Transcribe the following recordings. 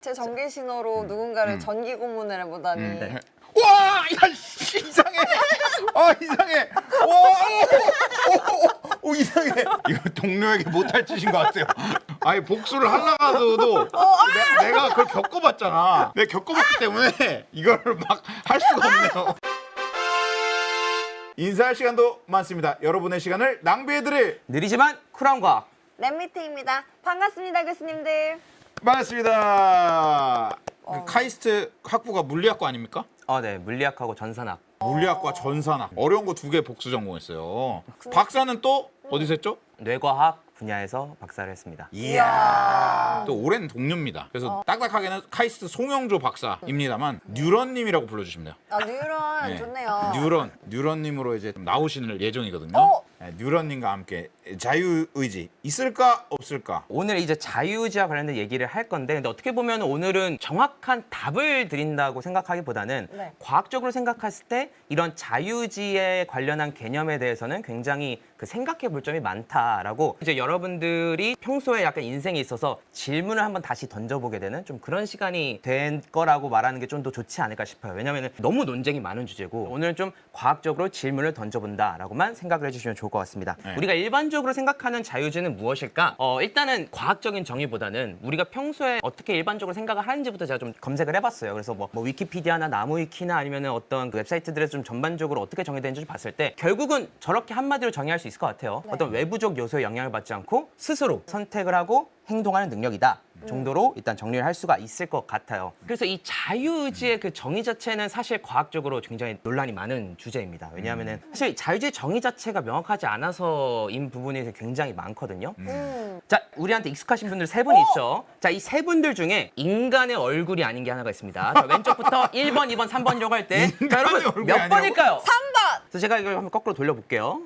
제 전기 신호로 누군가를 전기 고문을 해보다니. 와, 야, 씨, 이상해. 아, 이상해. 오, 이상해. 이거 동료에게 못할 짓인 것 같아요. 아니, 복수를 하려고 해도 내가 그걸 겪어봤잖아. 내가 겪어봤기 때문에 이걸 막 할 수가 없네요. 인사할 시간도 많습니다. 여러분의 시간을 낭비해드릴 느리지만 쿨한 과학. 랩미트입니다. 반갑습니다, 교수님들. 반갑습니다. 카이스트 학부가 물리학과 아닙니까? 네, 물리학하고 전산학. 물리학과 전산학. 어려운 거 2개 복수 전공했어요. 박사는 또 어디서 했죠? 뇌과학 분야에서 박사를 했습니다. 이야. 또 오랜 동료입니다. 그래서 딱딱하게는 카이스트 송영조 박사입니다만 뉴런님이라고 불러주시면 돼요. 아, 뉴런 네. 좋네요. 뉴런님으로 이제 나오실 예정이거든요. 어? 네, 뉴런님과 함께 자유의지 있을까 없을까? 오늘 이제 자유의지와 관련된 얘기를 할 건데, 근데 어떻게 보면 오늘은 정확한 답을 드린다고 생각하기보다는 네. 과학적으로 생각했을 때 이런 자유의지에 관련한 개념에 대해서는 굉장히 생각해 볼 점이 많다라고, 이제 여러분들이 평소에 약간 인생에 있어서 질문을 한번 다시 던져보게 되는 좀 그런 시간이 된 거라고 말하는 게 좀 더 좋지 않을까 싶어요. 왜냐하면 너무 논쟁이 많은 주제고, 오늘은 좀 과학적으로 질문을 던져본다라고만 생각을 해주시면 좋을 것 같습니다. 네. 우리가 일반적으로 생각하는 자유의지는 무엇일까? 일단은 과학적인 정의보다는 우리가 평소에 어떻게 일반적으로 생각을 하는지부터 제가 좀 검색을 해봤어요. 그래서 뭐 위키피디아나 나무위키나 아니면 어떤 그 웹사이트들에서 좀 전반적으로 어떻게 정의되는지 봤을 때 결국은 저렇게 한마디로 정의할 수 있을 것 같아요. 네. 어떤 외부적 요소에 영향을 받지 않고 스스로 선택을 하고 행동하는 능력이다 정도로 일단 정리를 할 수가 있을 것 같아요. 그래서 이 자유의지의 그 정의 자체는 사실 과학적으로 굉장히 논란이 많은 주제입니다. 왜냐하면 사실 자유의지의 정의 자체가 명확하지 않아서인 부분이 굉장히 많거든요. 자, 우리한테 익숙하신 분들 세 분이 있죠. 자, 이 세 분들 중에 인간의 얼굴이 아닌 게 하나가 있습니다. 자, 왼쪽부터 1번, 2번, 3번이라고 할 때, 자, 여러분 얼굴이 몇 아니라고? 번일까요? 3번! 그래서 제가 이걸 한번 거꾸로 돌려볼게요.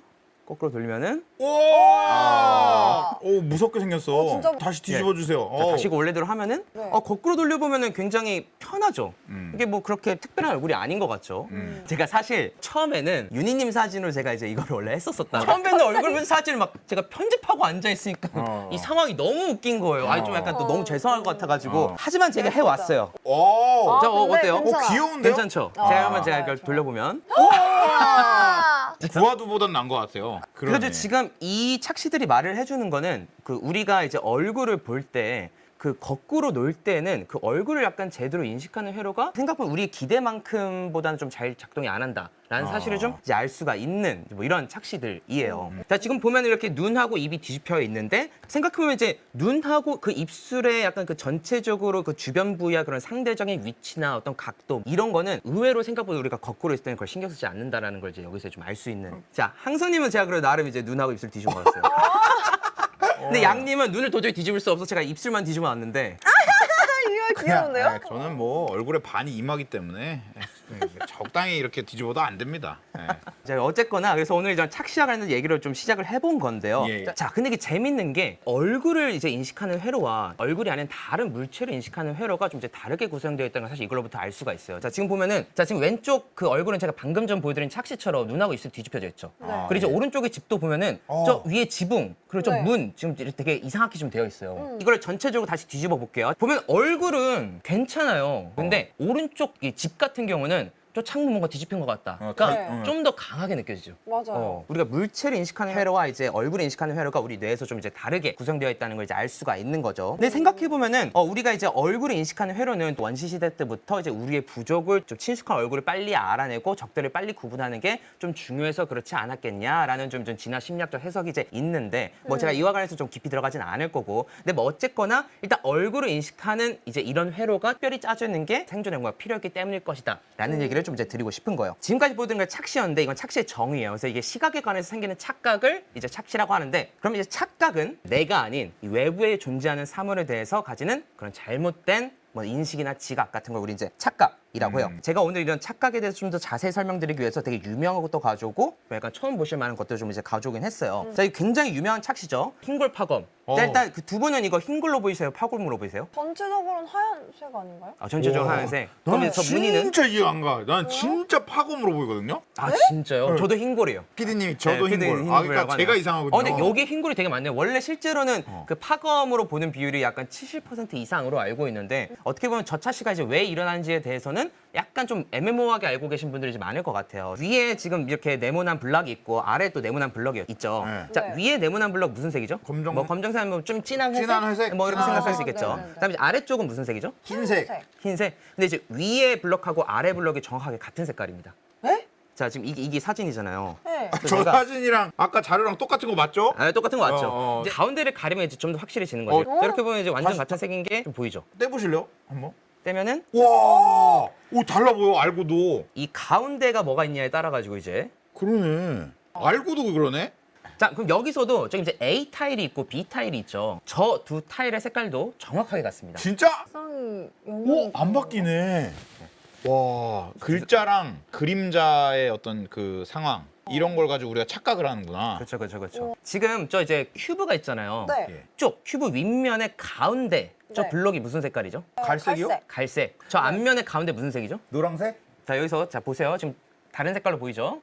거꾸로 돌리면은 오, 무섭게 생겼어. 진짜 다시 뒤집어 주세요. 자, 다시 원래대로 하면은 네. 거꾸로 돌려보면은 굉장히 편하죠. 이게 뭐 그렇게 특별한 얼굴이 아닌 것 같죠. 제가 사실 처음에는 윤희님 사진으로 제가 이제 이걸 원래 했었었다. 처음 뵙는 얼굴 사진을 막 제가 편집하고 앉아 있으니까 이 상황이 너무 웃긴 거예요. 아니 좀 약간 또 너무 죄송할 것 같아가지고 하지만 제가 해왔어요. 오, 자, 근데 어때요? 괜찮아. 귀여운데요? 괜찮죠? 제가 한번 제가 이걸 돌려보면 아, 구아두보단 난 것 같아요. 그러네. 그래서 지금 이 착시들이 말을 해주는 거는 그 우리가 이제 얼굴을 볼 때 그 거꾸로 놓을 때는 그 얼굴을 약간 제대로 인식하는 회로가 생각보다 우리 기대만큼보다는 좀 잘 작동이 안 한다라는 사실을 좀 이제 알 수가 있는 뭐 이런 착시들이에요. 자, 지금 보면 이렇게 눈하고 입이 뒤집혀 있는데 생각해보면 이제 눈하고 그 입술의 약간 그 전체적으로 그 주변 부위와 그런 상대적인 위치나 어떤 각도 이런 거는 의외로 생각보다 우리가 거꾸로 있을 때는 그걸 신경 쓰지 않는다라는 걸 이제 여기서 좀 알 수 있는. 자, 항선님은 제가 그래도 나름 이제 눈하고 입술 뒤집어 봤어요. 근데 양님은 눈을 도저히 뒤집을 수 없어 제가 입술만 뒤집어 놨는데 이거 귀여운데요? 네, 저는 뭐 얼굴에 반이 이마기 때문에 적당히 이렇게 뒤집어도 안 됩니다. 네. 자, 어쨌거나 그래서 오늘 이제 착시와 관련된 얘기를 좀 시작을 해본 건데요. 예. 자, 근데 이게 재밌는 게 얼굴을 이제 인식하는 회로와 얼굴이 아닌 다른 물체를 인식하는 회로가 좀 이제 다르게 구성되어 있다는 걸 사실 이걸로부터 알 수가 있어요. 자, 지금 보면은 자, 지금 왼쪽 그 얼굴은 제가 방금 전 보여드린 착시처럼 눈하고 입술이 뒤집혀져 있죠. 그리고 이제 오른쪽의 집도 보면은 저 위에 지붕 그리고 저 네. 문 지금 되게 이상하게 좀 되어 있어요. 이걸 전체적으로 다시 뒤집어 볼게요. 보면 얼굴은 괜찮아요. 근데 오른쪽 이 집 같은 경우는 저 창문 뭔가 뒤집힌 것 같다. 그러니까 네. 좀 더 강하게 느껴지죠. 맞아요. 우리가 물체를 인식하는 회로와 이제 얼굴을 인식하는 회로가 우리 뇌에서 좀 이제 다르게 구성되어 있다는 걸 이제 알 수가 있는 거죠. 근데 생각해 보면은 우리가 이제 얼굴을 인식하는 회로는 원시 시대 때부터 이제 우리의 부족을 좀 친숙한 얼굴을 빨리 알아내고 적들을 빨리 구분하는 게 좀 중요해서 그렇지 않았겠냐라는 좀 진화 심리학적 해석이 이제 있는데 뭐 제가 이와 관해서 좀 깊이 들어가지는 않을 거고, 근데 뭐 어쨌거나 일단 얼굴을 인식하는 이제 이런 회로가 특별히 짜주는 게 생존 연구가 필요했기 때문일 것이다라는 얘기를 좀 이제 드리고 싶은 거예요. 지금까지 보던 게 착시였는데 이건 착시의 정의예요. 그래서 이게 시각에 관해서 생기는 착각을 이제 착시라고 하는데, 그럼 이제 착각은 내가 아닌 이 외부에 존재하는 사물에 대해서 가지는 그런 잘못된 뭐 인식이나 지각 같은 걸 우리 이제 착각 착각이라고 해요. 제가 오늘 이런 착각에 대해서 좀 더 자세히 설명드리기 위해서 되게 유명한 것도 가져오고 약간 처음 보실 만한 것도 좀 이제 가져오긴 했어요. 자, 이 굉장히 유명한 착시죠. 흰골 파검. 자, 일단 그 두 분은 이거 흰골로 보이세요? 파골로 보이세요? 전체적으로는 하얀색 아닌가요? 아, 전체적으로 하얀색. 그럼 난 이제 저 무늬는? 진짜 이해 안 가. 난 진짜 파검으로 보이거든요. 아, 진짜요? 저도 흰골이에요. 피디님이 저도 네, 흰골. 아, 그러니까 제가 이상하거든요. 근데 여기 흰골이 되게 많네요. 원래 실제로는 그 파검으로 보는 비율이 약간 70% 이상으로 알고 있는데 어떻게 보면 저 차시가 이제 왜 일어나는지에 대해서는 약간 좀 애매모호하게 알고 계신 분들이 이제 많을 것 같아요. 위에 지금 이렇게 네모난 블럭이 있고 아래에 또 네모난 블럭이 있죠. 네. 자, 네. 위에 네모난 블럭 무슨 색이죠? 검정- 뭐 검정색 하면 좀 진한 회색? 진한 회색? 뭐 이렇게 아, 생각할 수 네, 있겠죠. 네, 네. 그다음에 이제 아래쪽은 무슨 색이죠? 흰색. 흰색. 근데 이제 위에 블럭하고 아래 블럭이 정확하게 같은 색깔입니다. 네? 자, 지금 이게 사진이잖아요. 네. 저 제가- 사진이랑 아까 자료랑 똑같은 거 맞죠? 아, 똑같은 거 맞죠? 어. 이제 가운데를 가리면 이제 좀 더 확실해지는 거죠. 어? 이렇게 보면 이제 완전 다시- 같은 색인 게 좀 보이죠? 떼보실래요? 한번. 떼면은 와, 오 달라 보여. 알고도. 이 가운데가 뭐가 있냐에 따라 가지고 이제 그러네. 알고도 그러네. 자, 그럼 여기서도 저기 이제 A 타일이 있고 B 타일이 있죠. 저 두 타일의 색깔도 정확하게 같습니다. 진짜? 색상이 오, 안 바뀌네. 와, 글자랑 그림자의 어떤 그 상황 이런 걸 가지고 우리가 착각을 하는구나. 그렇죠, 그렇죠, 그렇죠. 지금 저 이제 큐브가 있잖아요. 네. 예. 쪽 큐브 윗면의 가운데 저 네. 블럭이 무슨 색깔이죠? 갈색이요? 갈색. 갈색. 저 앞면의 가운데 무슨 색이죠? 노란색? 자, 여기서 자 보세요. 지금 다른 색깔로 보이죠?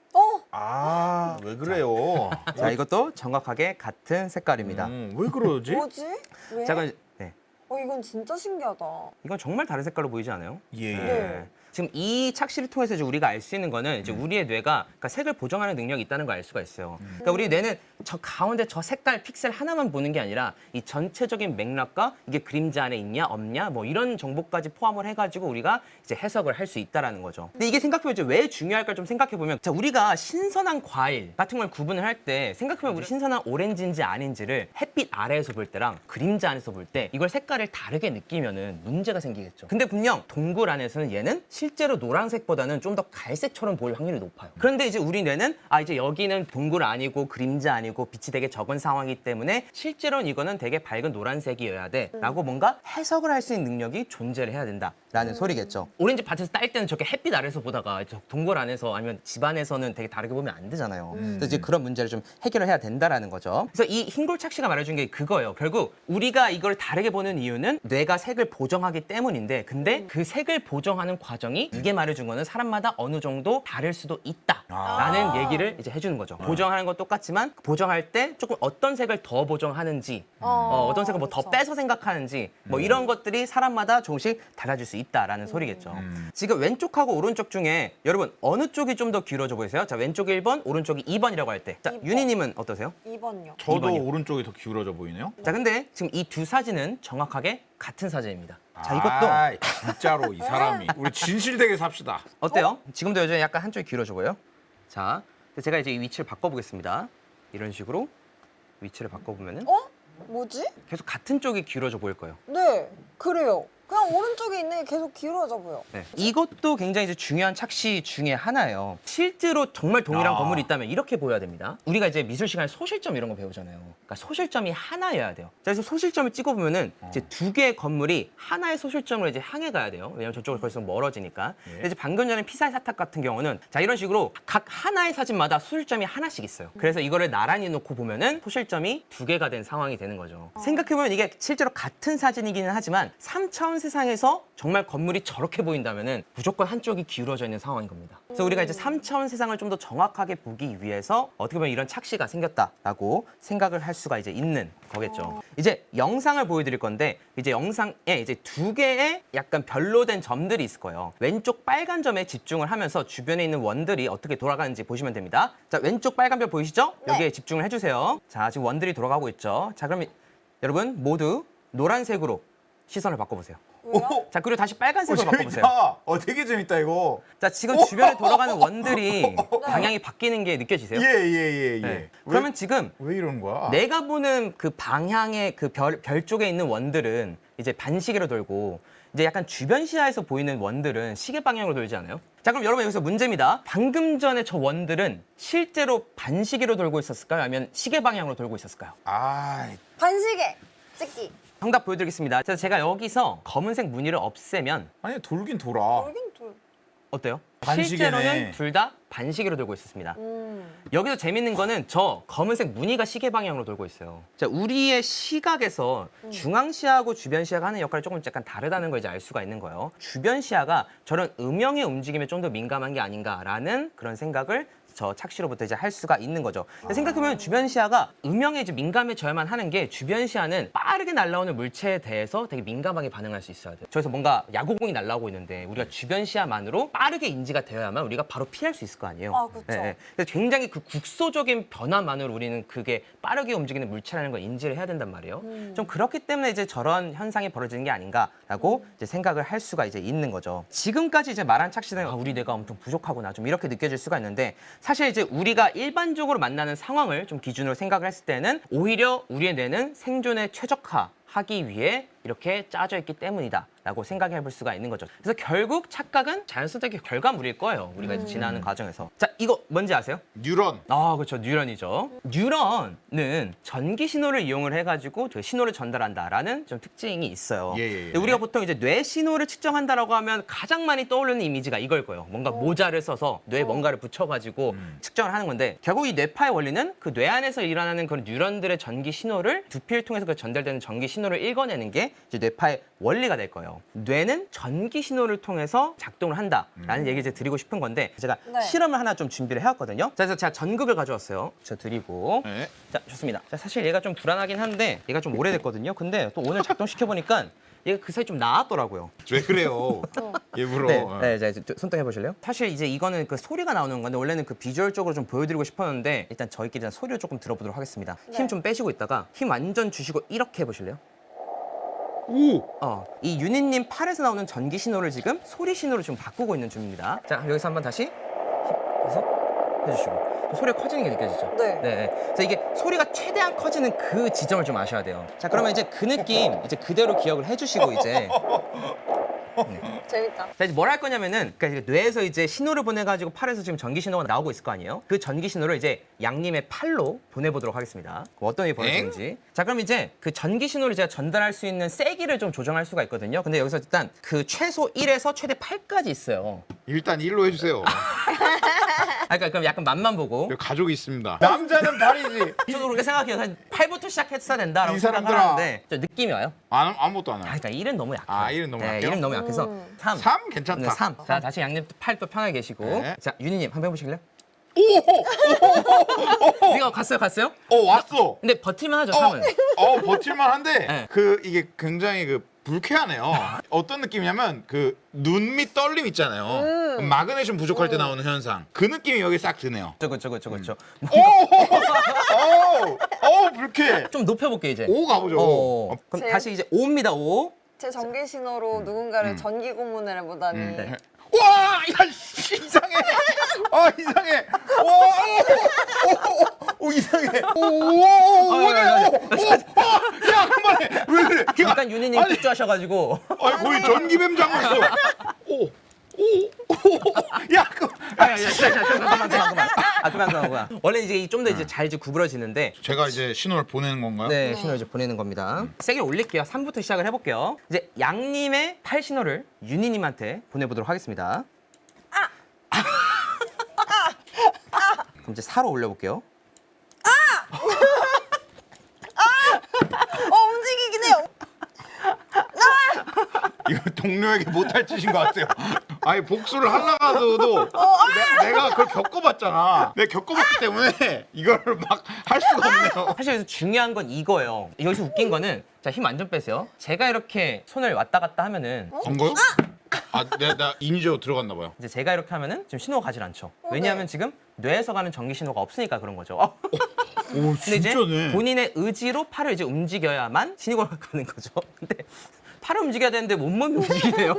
아, 왜 그래요? 자, 이것도 정확하게 같은 색깔입니다. 왜 그러지? 뭐지? 왜? 자, 그럼 네. 이건 진짜 신기하다. 이건 정말 다른 색깔로 보이지 않아요? 예. 네. 지금 이 착시를 통해서 이제 우리가 알 수 있는 거는 이제 우리의 뇌가 그러니까 색을 보정하는 능력이 있다는 걸 알 수가 있어요. 그러니까 우리 뇌는 저 가운데 저 색깔 픽셀 하나만 보는 게 아니라 이 전체적인 맥락과 이게 그림자 안에 있냐 없냐 뭐 이런 정보까지 포함을 해가지고 우리가 이제 해석을 할 수 있다라는 거죠. 근데 이게 생각해보면 이제 왜 중요할까 좀 생각해 보면 자 우리가 신선한 과일 같은 걸 구분을 할 때 생각해보면 우리 신선한 오렌지인지 아닌지를 햇빛 아래에서 볼 때랑 그림자 안에서 볼 때 이걸 색깔을 다르게 느끼면은 문제가 생기겠죠. 근데 분명 동굴 안에서는 얘는 실제로 노란색보다는 좀 더 갈색처럼 보일 확률이 높아요. 그런데 이제 우리 뇌는 이제 여기는 동굴 아니고 그림자 아니고 빛이 되게 적은 상황이기 때문에 실제로는 이거는 되게 밝은 노란색이어야 돼라고 뭔가 해석을 할 수 있는 능력이 존재를 해야 된다라는 소리겠죠. 오렌지 밭에서 딸 때는 저렇게 햇빛 아래서 보다가 저 동굴 안에서 아니면 집 안에서는 되게 다르게 보면 안 되잖아요. 그래서 이제 그런 문제를 좀 해결을 해야 된다라는 거죠. 그래서 이 흰골착 씨가 말해준 게 그거예요. 결국 우리가 이걸 다르게 보는 이유는 뇌가 색을 보정하기 때문인데 근데 그 색을 보정하는 과정이 이게 말해준 거는 사람마다 어느 정도 다를 수도 있다라는 얘기를 이제 해주는 거죠. 보정하는 건 똑같지만 보정할 때 조금 어떤 색을 더 보정하는지 어떤 색을 뭐 더 그렇죠. 빼서 생각하는지 뭐 이런 것들이 사람마다 조금씩 달라질 수 있다라는 소리겠죠. 지금 왼쪽하고 오른쪽 중에 여러분 어느 쪽이 좀 더 길어져 보이세요? 자 왼쪽이 1번, 오른쪽이 2번이라고 할 때. 자 2번. 윤희님은 어떠세요? 2번요. 저도 이번이요. 오른쪽이 더 기울어져 보이네요. 자 근데 지금 이 두 사진은 정확하게 같은 사진입니다. 자 이것도 아, 진짜로 이 사람이 우리 진실되게 삽시다. 어때요? 지금도 여전히 약간 한쪽이 길어져 보여요? 자, 제가 이제 이 위치를 바꿔보겠습니다. 이런 식으로 위치를 바꿔보면은 뭐지? 계속 같은 쪽이 길어져 보일 거예요. 네, 그래요. 그냥 오른쪽에 있는 게 계속 길어져 보여. 네. 이것도 굉장히 이제 중요한 착시 중에 하나예요. 실제로 정말 동일한 아. 건물이 있다면 이렇게 보여야 됩니다. 우리가 이제 미술 시간에 소실점 이런 거 배우잖아요. 그러니까 소실점이 하나여야 돼요. 자, 그래서 소실점을 찍어보면은 이제 두 개의 건물이 하나의 소실점으로 이제 향해 가야 돼요. 왜냐면 저쪽으로 벌써 멀어지니까. 근데 이제 방금 전에 피사의 사탑 같은 경우는 자 이런 식으로 각 하나의 사진마다 소실점이 하나씩 있어요. 그래서 이거를 나란히 놓고 보면은 소실점이 두 개가 된 상황이 되는 거죠. 생각해보면 이게 실제로 같은 사진이기는 하지만 3차원 세상에서 정말 건물이 저렇게 보인다면은 무조건 한쪽이 기울어져 있는 상황인 겁니다. 그래서 우리가 이제 3차원 세상을 좀 더 정확하게 보기 위해서 어떻게 보면 이런 착시가 생겼다라고 생각을 할 수가 이제 있는 거겠죠. 이제 영상을 보여드릴 건데 이제 영상에 이제 두 개의 약간 별로 된 점들이 있을 거예요. 왼쪽 빨간 점에 집중을 하면서 주변에 있는 원들이 어떻게 돌아가는지 보시면 됩니다. 자, 왼쪽 빨간 별 보이시죠? 네. 여기에 집중을 해주세요. 자, 지금 원들이 돌아가고 있죠. 자, 그럼 여러분 모두 노란색으로 시선을 바꿔보세요. 왜요? 자, 그리고 다시 빨간색으로 바꿔보세요. 재밌다. 되게 재밌다 이거. 자, 지금 주변에 돌아가는 원들이 방향이 바뀌는 게 느껴지세요? 예. 네. 그러면 지금 왜 이러는 거야? 내가 보는 그 방향의 그 별 쪽에 있는 원들은 이제 반시계로 돌고 이제 약간 주변 시야에서 보이는 원들은 시계 방향으로 돌지 않아요? 자, 그럼 여러분 여기서 문제입니다. 방금 전에 저 원들은 실제로 반시계로 돌고 있었을까요? 아니면 시계 방향으로 돌고 있었을까요? 반시계 찍기. 정답 보여드리겠습니다. 자, 제가 여기서 검은색 무늬를 없애면 아니 돌긴 돌아. 돌긴 돌. 어때요? 반시계네. 실제로는 둘 다 반시계로 돌고 있었습니다. 여기서 재밌는 거는 저 검은색 무늬가 시계 방향으로 돌고 있어요. 자, 우리의 시각에서 중앙시야하고 주변시야가 하는 역할이 조금 약간 다르다는 걸 이제 알 수가 있는 거예요. 주변시야가 저런 음영의 움직임에 좀 더 민감한 게 아닌가라는 그런 생각을 저 착시로부터 이제 할 수가 있는 거죠. 생각해보면 주변 시야가 음영에 이제 민감해져야만 하는 게 주변 시야는 빠르게 날아오는 물체에 대해서 되게 민감하게 반응할 수 있어야 돼요. 저기서 뭔가 야구공이 날아오고 있는데 우리가 주변 시야만으로 빠르게 인지가 되어야만 우리가 바로 피할 수 있을 거 아니에요. 아, 그쵸. 그래서 굉장히 그 국소적인 변화만으로 우리는 그게 빠르게 움직이는 물체라는 걸 인지를 해야 된단 말이에요. 좀 그렇기 때문에 이제 저런 현상이 벌어지는 게 아닌가라고 이제 생각을 할 수가 이제 있는 거죠. 지금까지 이제 말한 착시는 우리 뇌가 엄청 부족하구나 좀 이렇게 느껴질 수가 있는데 사실 이제 우리가 일반적으로 만나는 상황을 좀 기준으로 생각을 했을 때는 오히려 우리의 뇌는 생존에 최적화하기 위해 이렇게 짜져 있기 때문이다라고 생각해 볼 수가 있는 거죠. 그래서 결국 착각은 자연스럽게 결과물일 거예요. 우리가 이제 지나는 과정에서. 자, 이거 뭔지 아세요? 뉴런. 아, 그렇죠. 뉴런이죠. 뉴런은 전기 신호를 이용을 해가지고 그 신호를 전달한다라는 좀 특징이 있어요. 예, 예, 예. 근데 우리가 보통 이제 뇌 신호를 측정한다라고 하면 가장 많이 떠오르는 이미지가 이걸 거예요. 뭔가 모자를 써서 뇌에 뭔가를 붙여가지고 측정을 하는 건데 결국 이 뇌파의 원리는 그 뇌 안에서 일어나는 그런 뉴런들의 전기 신호를 두피를 통해서 그 전달되는 전기 신호를 읽어내는 게 이제 뇌파의 원리가 될 거예요. 뇌는 전기 신호를 통해서 작동을 한다라는 얘기 이제 드리고 싶은 건데 제가 네. 실험을 하나 좀 준비를 해왔거든요. 자, 그래서 제가 전극을 가져왔어요. 저 드리고. 네. 자, 좋습니다. 자, 사실 얘가 좀 불안하긴 한데 얘가 좀 오래됐거든요. 근데 또 오늘 작동시켜 보니까 얘가 그 사이 좀 나았더라고요. 왜 그래요? 일부러. 네, 자, 이제 손등 해보실래요? 사실 이제 이거는 그 소리가 나오는 건데 원래는 그 비주얼적으로 좀 보여드리고 싶었는데 일단 저희끼리 소리를 조금 들어보도록 하겠습니다. 힘 네. 좀 빼시고 있다가 힘 완전 주시고 이렇게 해보실래요? 오. 이 유니님 팔에서 나오는 전기 신호를 지금 소리 신호로 좀 바꾸고 있는 중입니다. 자, 여기서 한번 다시 힘서 해주시고 소리가 커지는 게 느껴지죠? 네. 그래서 이게 소리가 최대한 커지는 그 지점을 좀 아셔야 돼요. 자, 그러면 이제 그 느낌 이제 그대로 기억을 해주시고 이제 재밌다. 자, 이제 뭘 할 거냐면은 그러니까 이제 뇌에서 이제 신호를 보내가지고 팔에서 지금 전기 신호가 나오고 있을 거 아니에요? 그 전기 신호를 이제 양님의 팔로 보내보도록 하겠습니다. 어떤 일이 벌어지는지. 자, 그럼 이제 그 전기 신호를 제가 전달할 수 있는 세기를 좀 조정할 수가 있거든요. 근데 여기서 일단 그 최소 1에서 최대 8까지 있어요. 일단 1로 해주세요. 그러니까 그럼 약간 맛만 보고. 여기 가족이 있습니다. 남자는 발이지. 저도 그렇게 생각해요. 사실 8부터 시작했어야 된다라고 이 생각을 사람들아. 하는데 저 느낌이 와요. 아무것도 안 해요. 그러니까 1은 너무 약해요. 아, 1은 너무 약해요? 1은 너무 약해서 3. 3 괜찮다. 네, 3. 자, 다시 양님 팔도 편하게 계시고. 네. 자, 윤희님 한번 해보실래요? 오! 이거 갔어요? 왔어. 근데 버틸만 하죠, 3은. 버틸만한데 네. 이게 굉장히 불쾌하네요. 어떤 느낌이냐면 그 눈 밑 떨림 있잖아요. 마그네슘 부족할 때 나오는 현상. 그 느낌이 여기 싹 드네요. 그렇죠. 불쾌해. 좀 높여볼게요, 이제. 5 가보죠. 그럼 제- 다시 이제 5입니다, 5. 제 전기 신호로 누군가를 전기 고문을 해보다니. 네. 와, 야, 씨, 이상해. 이상해. 오, 이상해. 야, 그만해. 왜 그래? 약간 윤희님 집중하셔가지고. 거의 전기뱀 장었어. 야, 그만. 원래 이제 좀 더 이제 잘 이제 구부러지는데. 제가 이제 신호를 보내는 건가요? 네, 신호를 이제 보내는 겁니다. 세게 올릴게요. 3부터 시작을 해볼게요. 이제 양님의 팔 신호를 윤희님한테 보내보도록 하겠습니다. 그럼 이제 4로 올려볼게요. 움직이긴 해요. 이거 동료에게 못할 짓인 것 같아요. 복수를 하려고 해도 내가 그걸 겪어봤잖아. 내가 겪어봤기 때문에 이걸 막 할 수가 없네요. 사실 여기서 중요한 건 이거예요. 여기서 웃긴 거는 자, 힘 완전 빼세요. 제가 이렇게 손을 왔다 갔다 하면은 건 거요? 내가 인위적으로 들어갔나 봐요. 이제 제가 이렇게 하면은 지금 신호가 가질 않죠. 왜냐하면 지금 뇌에서 가는 전기 신호가 없으니까 그런 거죠. 오, 근데 이제 진짜네. 본인의 의지로 팔을 이제 움직여야만 신호가 가는 거죠. 근데 팔을 움직여야 되는데 몸만 움직이네요.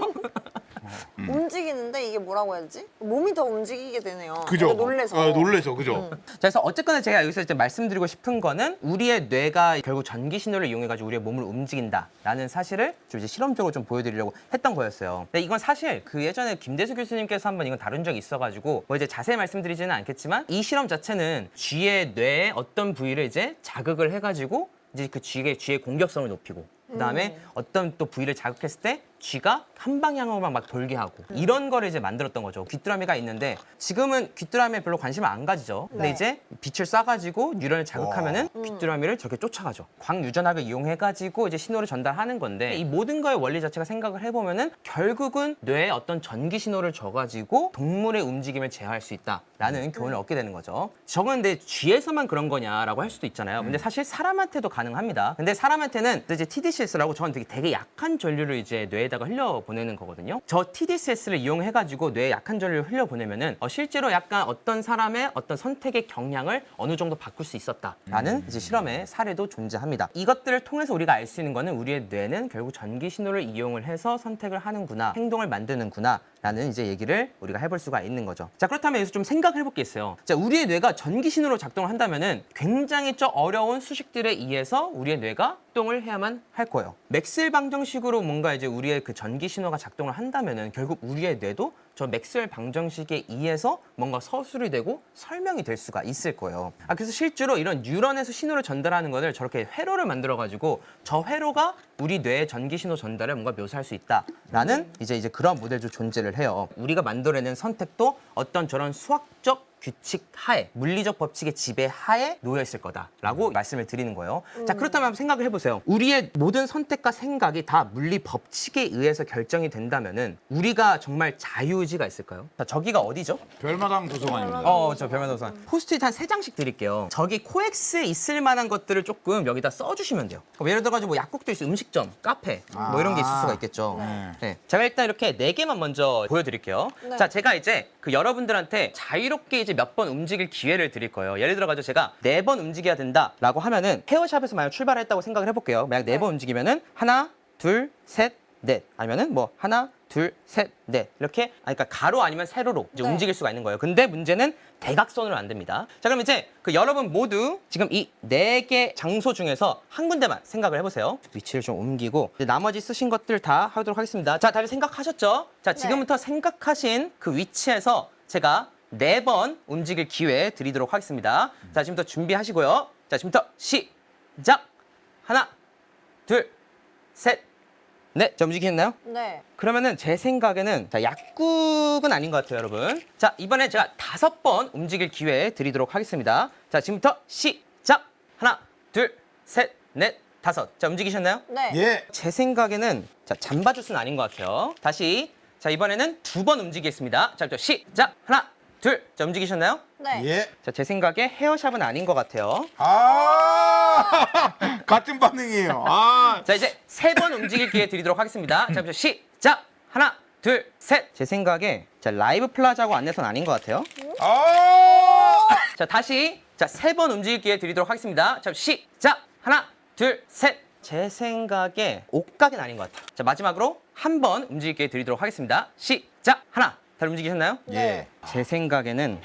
움직이는데 이게 뭐라고 해야 되지? 몸이 더 움직이게 되네요. 그죠? 그러니까 놀래서. 놀래서, 그죠? 자, 그래서 어쨌거나 제가 여기서 이제 말씀드리고 싶은 거는 우리의 뇌가 결국 전기 신호를 이용해가지고 우리의 몸을 움직인다라는 사실을 좀 이제 실험적으로 좀 보여드리려고 했던 거였어요. 근데 이건 사실 그 예전에 김대수 교수님께서 한번 이건 다룬 적이 있어가지고 뭐 이제 자세히 말씀드리지는 않겠지만 이 실험 자체는 쥐의 뇌의 어떤 부위를 이제 자극을 해가지고 이제 그 쥐의 공격성을 높이고 그다음에 어떤 또 부위를 자극했을 때 쥐가 한 방향으로만 막 돌게 하고 이런 거를 이제 만들었던 거죠. 귀뚜라미가 있는데 지금은 귀뚜라미에 별로 관심을 안 가지죠. 근데 네. 이제 빛을 쏴가지고 뉴런을 자극하면은 와. 귀뚜라미를 저렇게 쫓아가죠. 광유전학을 이용해가지고 이제 신호를 전달하는 건데 이 모든 거의 원리 자체가 생각을 해보면은 결국은 뇌에 어떤 전기 신호를 줘가지고 동물의 움직임을 제어할 수 있다라는 교훈을 얻게 되는 거죠. 저건 근데 쥐에서만 그런 거냐라고 할 수도 있잖아요. 근데 사실 사람한테도 가능합니다. 근데 사람한테는 이제 TDCS라고 저는 되게 약한 전류를 이제 뇌에다가 흘려보내는 거거든요. 저 TDCS를 이용해가지고 뇌에 약한 전류를 흘려보내면은 실제로 약간 어떤 사람의 어떤 선택의 경향을 어느 정도 바꿀 수 있었다라는 이제 실험의 사례도 존재합니다. 이것들을 통해서 우리가 알 수 있는 거는 우리의 뇌는 결국 전기 신호를 이용을 해서 선택을 하는구나, 행동을 만드는구나. 라는 이제 얘기를 우리가 해볼 수가 있는 거죠. 자, 그렇다면 여기서 좀 생각을 해볼 게 있어요. 자, 우리의 뇌가 전기 신호로 작동을 한다면은 굉장히 어려운 수식들에 의해서 우리의 뇌가 작동을 해야만 할 거예요. 맥스웰 방정식으로 뭔가 이제 우리의 그 전기 신호가 작동을 한다면은 결국 우리의 뇌도 저 맥스웰 방정식에 의해서 뭔가 서술이 되고 설명이 될 수가 있을 거예요. 그래서 실제로 이런 뉴런에서 신호를 전달하는 것을 저렇게 회로를 만들어가지고 저 회로가 우리 뇌의 전기 신호 전달을 뭔가 묘사할 수 있다라는 이제 그런 모델도 존재를 해요. 우리가 만들어내는 선택도 어떤 저런 수학적 규칙 하에, 물리적 법칙의 지배 하에 놓여 있을 거다라고 말씀을 드리는 거예요. 자, 그렇다면 한번 생각을 해보세요. 우리의 모든 선택과 생각이 다 물리 법칙에 의해서 결정이 된다면은 우리가 정말 자유의지가 있을까요? 자, 저기가 어디죠? 별마당 도서관입니다. 저 별만도서관. 포스트잇 한 3장씩 드릴게요. 저기 코엑스에 있을 만한 것들을 조금 여기다 써주시면 돼요. 그럼 예를 들어가지고 뭐 약국도 있어, 음식점, 카페 뭐 이런 게 있을 수가 있겠죠. 네. 제가 일단 이렇게 4개만 먼저 보여드릴게요. 네. 자, 제가 이제 그 여러분들한테 자유롭게 이제 몇 번 움직일 기회를 드릴 거예요. 예를 들어가지고 제가 4번 움직여야 된다라고 하면은 헤어샵에서 만약 출발했다고 생각을 해볼게요. 만약 4번 움직이면은 하나, 둘, 셋, 넷 아니면은 뭐 하나, 둘, 셋, 넷 이렇게 그러니까 가로 아니면 세로로 이제 네. 움직일 수가 있는 거예요. 근데 문제는 대각선으로 안 됩니다. 자, 그럼 이제 그 여러분 모두 지금 이 4개 장소 중에서 한 군데만 생각을 해보세요. 위치를 좀 옮기고 이제 나머지 쓰신 것들 다 하도록 하겠습니다. 자, 다들 생각하셨죠? 자, 지금부터 생각하신 그 위치에서 제가 4번 움직일 기회 드리도록 하겠습니다. 자, 지금부터 준비하시고요. 자, 지금부터 시작! 하나, 둘, 셋, 넷. 자, 움직이셨나요? 네. 그러면은 제 생각에는 자, 약국은 아닌 것 같아요, 여러분. 자, 이번에 제가 5번 움직일 기회 드리도록 하겠습니다. 자, 지금부터 시작! 하나, 둘, 셋, 넷, 5. 자, 움직이셨나요? 네. 예. 제 생각에는 자, 잠바주스는 아닌 것 같아요. 다시. 자, 이번에는 2번 움직이겠습니다. 자, 시작! 하나, 둘. 자, 움직이셨나요? 네. 예. 자, 제 생각에 헤어샵은 아닌 것 같아요. 같은 반응이에요. 자, 이제 3번 움직일 기회 드리도록 하겠습니다. 자, 시작! 하나, 둘, 셋. 제 생각에 자, 라이브 플라자고 안내선 아닌 것 같아요. 자, 다시 자, 3번 움직일 기회 드리도록 하겠습니다. 자, 시작! 하나, 둘, 셋. 제 생각에 옷가게는 아닌 것 같아요. 자, 마지막으로 한 번 움직일 기회 드리도록 하겠습니다. 시작! 하나. 잘 움직이셨나요? 예. 제 생각에는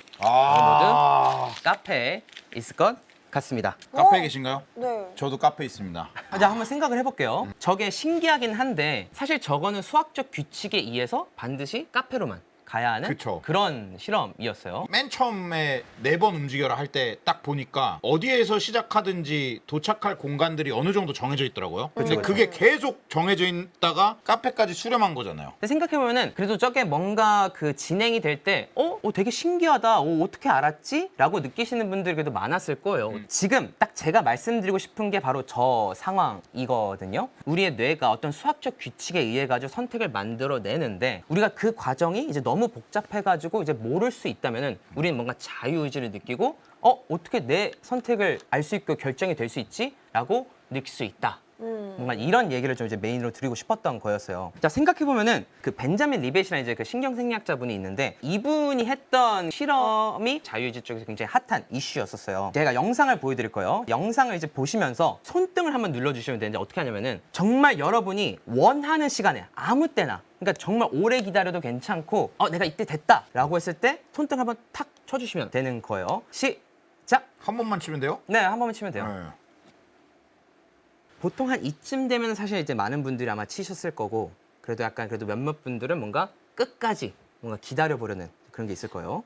카페에 있을 것 같습니다. 카페에 계신가요? 네. 저도 카페에 있습니다. 자, 한번 생각을 해볼게요. 저게 신기하긴 한데 사실 저거는 수학적 규칙에 의해서 반드시 카페로만 가야 하는 그쵸. 그런 실험이었어요. 맨 처음에 4번 움직여라 할 때 딱 보니까 어디에서 시작하든지 도착할 공간들이 어느 정도 정해져 있더라고요. 근데 그게 계속 정해져 있다가 카페까지 수렴한 거잖아요. 근데 생각해보면은 그래도 저게 뭔가 그 진행이 될 때 되게 신기하다. 어떻게 알았지? 라고 느끼시는 분들이 그래도 많았을 거예요. 지금 딱 제가 말씀드리고 싶은 게 바로 저 상황이거든요. 우리의 뇌가 어떤 수학적 규칙에 의해 가지고 선택을 만들어내는데 우리가 그 과정이 이제 너무 복잡해가지고 이제 모를 수 있다면은 우리는 뭔가 자유의지를 느끼고 어떻게 내 선택을 알 수 있고 결정이 될 수 있지? 라고 느낄 수 있다. 뭔가 이런 얘기를 좀 이제 메인으로 드리고 싶었던 거였어요. 자, 생각해보면은 그 벤자민 리벳이라는 이제 그 신경생리학자분이 있는데 이분이 했던 실험이 자유의지 쪽에서 굉장히 핫한 이슈였었어요. 제가 영상을 보여드릴 거예요. 영상을 이제 보시면서 손등을 한번 눌러주시면 되는데 어떻게 하냐면은 정말 여러분이 원하는 시간에 아무 때나 그러니까 정말 오래 기다려도 괜찮고 내가 이때 됐다 라고 했을 때 손등 한번 탁 쳐주시면 되는 거예요. 시작! 한 번만 치면 돼요? 네, 한 번만 치면 돼요. 네. 보통 한 이쯤 되면 사실 이제 많은 분들이 아마 치셨을 거고 그래도 약간 그래도 몇몇 분들은 뭔가 끝까지 뭔가 기다려 보려는 그런 게 있을 거예요.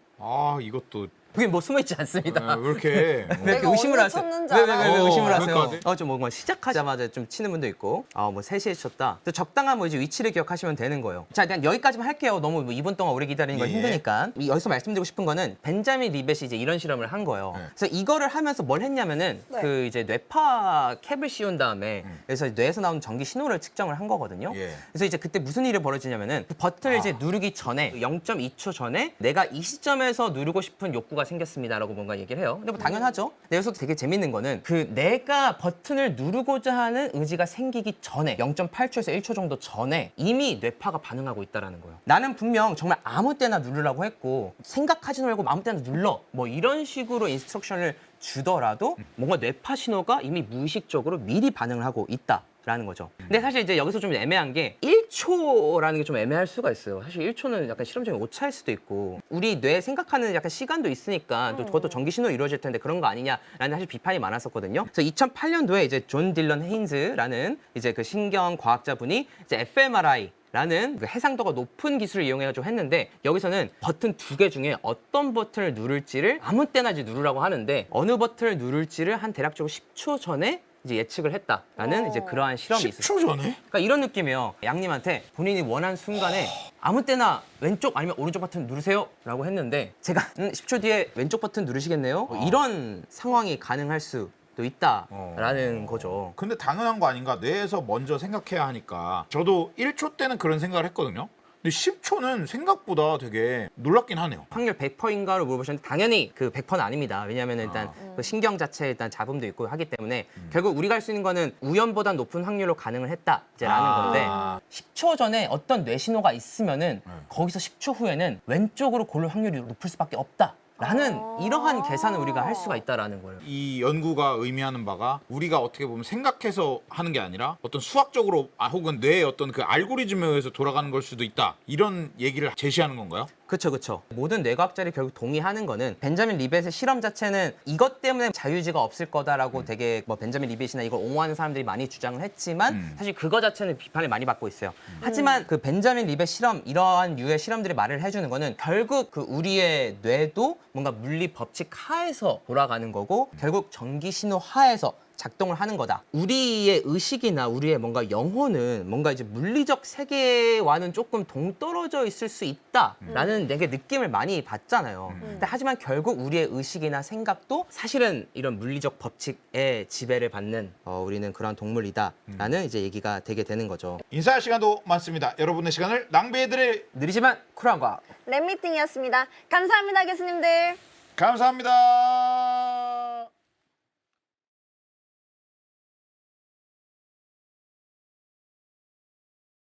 이것도 그게 뭐 숨어 있지 않습니다. 왜 이렇게 왜 이렇게 내가 의심을 언제 하세요? 쳤는지 왜 알아? 의심을 어, 하세요? 그러니까. 좀 뭔가 시작하자마자 좀 치는 분도 있고, 뭐 3시에 쳤다. 또 적당한 뭐 이제 위치를 기억하시면 되는 거예요. 자, 그냥 여기까지만 할게요. 너무 뭐 2분 동안 오래 기다리는 건 예. 힘드니까. 여기서 말씀드리고 싶은 거는 벤자민 리벳이 이제 이런 실험을 한 거예요. 네. 그래서 이거를 하면서 뭘 했냐면은 네. 그 이제 뇌파 캡을 씌운 다음에 그래서 뇌에서 나오는 전기 신호를 측정을 한 거거든요. 예. 그래서 이제 그때 무슨 일이 벌어지냐면은 그 버튼을 이제 누르기 전에 0.2초 전에 내가 이 시점에서 누르고 싶은 욕구가 생겼습니다라고 뭔가 얘기를 해요. 근데 뭐 당연하죠. 근데 여기서 되게 재밌는 거는 그 내가 버튼을 누르고자 하는 의지가 생기기 전에 0.8초에서 1초 정도 전에 이미 뇌파가 반응하고 있다라는 거예요. 나는 분명 정말 아무 때나 누르라고 했고 생각하지 말고 아무 때나 눌러 뭐 이런 식으로 인스트럭션을 주더라도 뭔가 뇌파 신호가 이미 무의식적으로 미리 반응을 하고 있다라는 거죠. 근데 사실 이제 여기서 좀 애매한 게 1초라는 게 좀 애매할 수가 있어요. 사실 1초는 약간 실험적인 오차일 수도 있고 우리 뇌 생각하는 약간 시간도 있으니까 또 그것도 전기 신호로 이루어질 텐데 그런 거 아니냐라는 사실 비판이 많았었거든요. 그래서 2008년도에 이제 존 딜런 헤인즈라는 이제 그 신경 과학자분이 이제 fMRI 라는 그 해상도가 높은 기술을 이용해가지고 했는데 여기서는 버튼 2개 중에 어떤 버튼을 누를지를 아무 때나 이제 누르라고 하는데 어느 버튼을 누를지를 한 대략적으로 10초 전에 이제 예측을 했다라는 이제 그러한 실험이 있었어요. 10초 전에? 그러니까 이런 느낌이에요. 양님한테 본인이 원하는 순간에 아무 때나 왼쪽 아니면 오른쪽 버튼 누르세요 라고 했는데 제가 10초 뒤에 왼쪽 버튼 누르시겠네요? 뭐 이런 상황이 가능할 수도 있다라는 거죠. 근데 당연한 거 아닌가? 뇌에서 먼저 생각해야 하니까. 저도 1초 때는 그런 생각을 했거든요. 근데 10초는 생각보다 되게 놀랍긴 하네요. 확률 100%인가를 물어보셨는데 당연히 그 100%는 아닙니다. 왜냐하면 일단 그 신경 자체에 일단 잡음도 있고 하기 때문에 결국 우리가 할 수 있는 거는 우연보다 높은 확률로 가능을 했다라는 건데 10초 전에 어떤 뇌 신호가 있으면은 거기서 10초 후에는 왼쪽으로 고를 확률이 높을 수밖에 없다. 라는 이러한 계산을 우리가 할 수가 있다라는 거예요. 이 연구가 의미하는 바가 우리가 어떻게 보면 생각해서 하는 게 아니라 어떤 수학적으로 혹은 뇌의 어떤 그 알고리즘에 의해서 돌아가는 걸 수도 있다. 이런 얘기를 제시하는 건가요? 그렇죠. 모든 뇌과학자들이 결국 동의하는 거는 벤자민 리벳의 실험 자체는 이것 때문에 자유의지가 없을 거다라고 되게 뭐 벤자민 리벳이나 이걸 옹호하는 사람들이 많이 주장을 했지만 사실 그거 자체는 비판을 많이 받고 있어요. 하지만 그 벤자민 리벳 실험 이러한 유의 실험들이 말을 해주는 거는 결국 그 우리의 뇌도 뭔가 물리 법칙 하에서 돌아가는 거고 결국 전기 신호 하에서 작동을 하는 거다. 우리의 의식이나 우리의 뭔가 영혼은 뭔가 이제 물리적 세계와는 조금 동떨어져 있을 수 있다라는 되게 느낌을 많이 받잖아요. 근데 하지만 결국 우리의 의식이나 생각도 사실은 이런 물리적 법칙에 지배를 받는 우리는 그런 동물이다라는 이제 얘기가 되게 되는 거죠. 인사할 시간도 많습니다. 여러분의 시간을 낭비해드릴 느리지만 쿨한 과학. 랩미팅이었습니다. 감사합니다, 교수님들. 감사합니다.